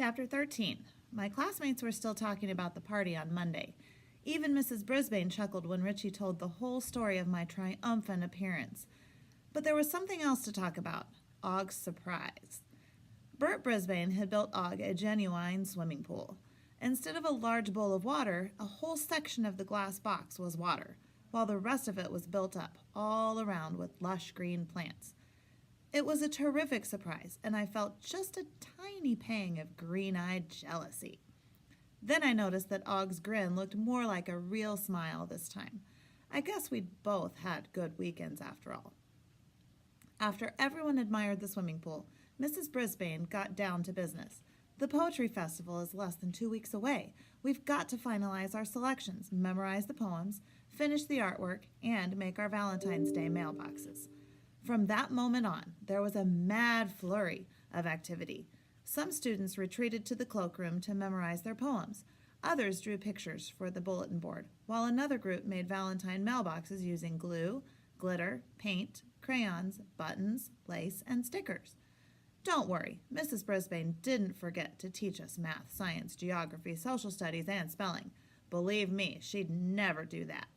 Chapter 13. My classmates were still talking about the party on Monday. Even Mrs. Brisbane chuckled when Richie told the whole story of my triumphant appearance. But there was something else to talk about: Og's surprise. Bert Brisbane had built Og a genuine swimming pool. Instead of a large bowl of water, a whole section of the glass box was water, while the rest of it was built up all around with lush green plants. It was a terrific surprise, and I felt just a tiny pang of green-eyed jealousy. Then I noticed that Og's grin looked more like a real smile this time. I guess we'd both had good weekends after all. After everyone admired the swimming pool, Mrs. Brisbane got down to business. The poetry festival is less than 2 weeks away. We've got to finalize our selections, memorize the poems, finish the artwork, and make our Valentine's Day mailboxes. From that moment on, there was a mad flurry of activity. Some students retreated to the cloakroom to memorize their poems. Others drew pictures for the bulletin board, while another group made Valentine mailboxes using glue, glitter, paint, crayons, buttons, lace, and stickers. Don't worry, Mrs. Brisbane didn't forget to teach us math, science, geography, social studies, and spelling. Believe me, she'd never do that.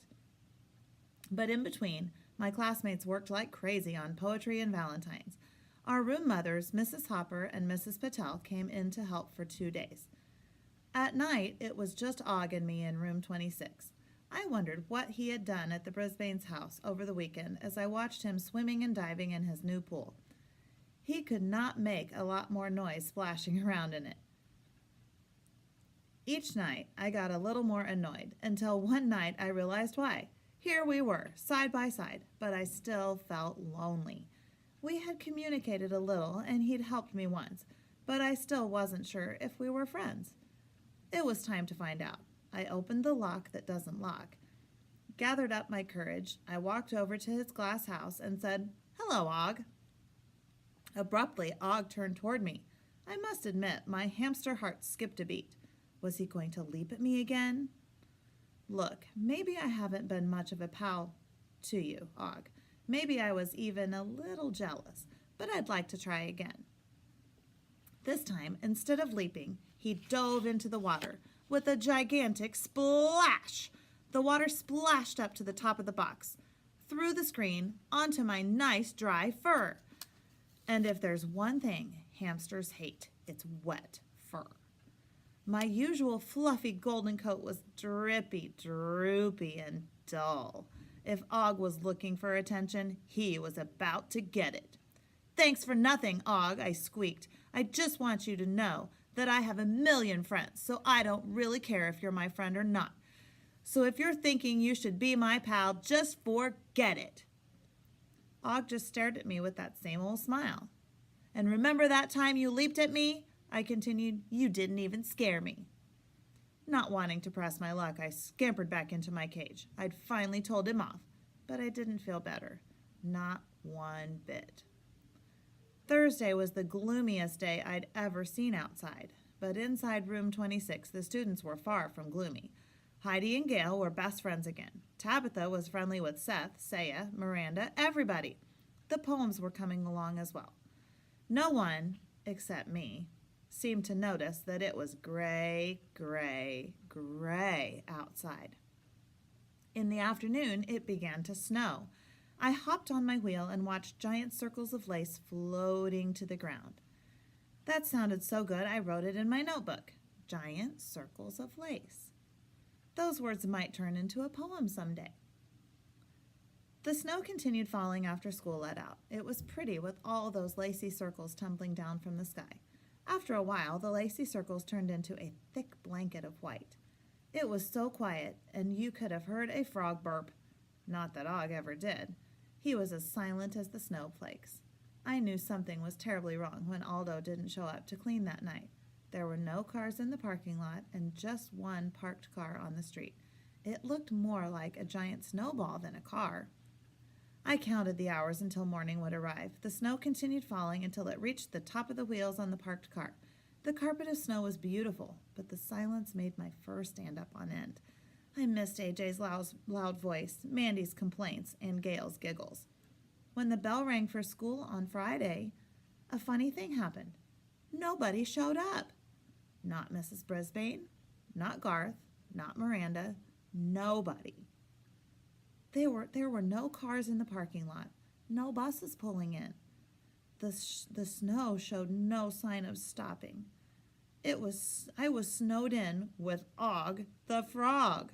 But in between, my classmates worked like crazy on poetry and Valentines. Our room mothers, Mrs. Hopper and Mrs. Patel, came in to help for 2 days. At night, it was just Og and me in room 26. I wondered what he had done at the Brisbane's house over the weekend as I watched him swimming and diving in his new pool. He could not make a lot more noise splashing around in it. Each night, I got a little more annoyed, until one night I realized why. Here we were, side by side, but I still felt lonely. We had communicated a little, and he'd helped me once, but I still wasn't sure if we were friends. It was time to find out. I opened the lock that doesn't lock. Gathered up my courage, I walked over to his glass house and said, "Hello, Og." Abruptly, Og turned toward me. I must admit, my hamster heart skipped a beat. Was he going to leap at me again? Look, maybe I haven't been much of a pal to you, Og. Maybe I was even a little jealous, but I'd like to try again. This time, instead of leaping, he dove into the water with a gigantic splash. The water splashed up to the top of the box, through the screen, onto my nice dry fur. And if there's one thing hamsters hate, it's wet fur. My usual fluffy golden coat was drippy, droopy, and dull. If Og was looking for attention, he was about to get it. "Thanks for nothing, Og," I squeaked. "I just want you to know that I have a million friends, so I don't really care if you're my friend or not. So if you're thinking you should be my pal, just forget it." Og just stared at me with that same old smile. "And remember that time you leaped at me?" I continued. "You didn't even scare me." Not wanting to press my luck, I scampered back into my cage. I'd finally told him off, but I didn't feel better. Not one bit. Thursday was the gloomiest day I'd ever seen outside, but inside room 26 the students were far from gloomy. Heidi and Gail were best friends again. Tabitha was friendly with Seth, Saya, Miranda, everybody. The poems were coming along as well. No one, except me, seemed to notice that it was gray, gray, gray outside. In the afternoon, it began to snow. I hopped on my wheel and watched giant circles of lace floating to the ground. That sounded so good I wrote it in my notebook. Giant circles of lace. Those words might turn into a poem someday. The snow continued falling after school let out. It was pretty with all those lacy circles tumbling down from the sky. After a while, the lacy circles turned into a thick blanket of white. It was so quiet, and you could have heard a frog burp. Not that Og ever did. He was as silent as the snowflakes. I knew something was terribly wrong when Aldo didn't show up to clean that night. There were no cars in the parking lot and just one parked car on the street. It looked more like a giant snowball than a car. I counted the hours until morning would arrive. The snow continued falling until it reached the top of the wheels on the parked car. The carpet of snow was beautiful, but the silence made my fur stand up on end. I missed AJ's loud voice, Mandy's complaints, and Gail's giggles. When the bell rang for school on Friday, a funny thing happened. Nobody showed up. Not Mrs. Brisbane, not Garth, not Miranda, nobody. There were no cars in the parking lot, no buses pulling in. The snow showed no sign of stopping. I was snowed in with Og the frog.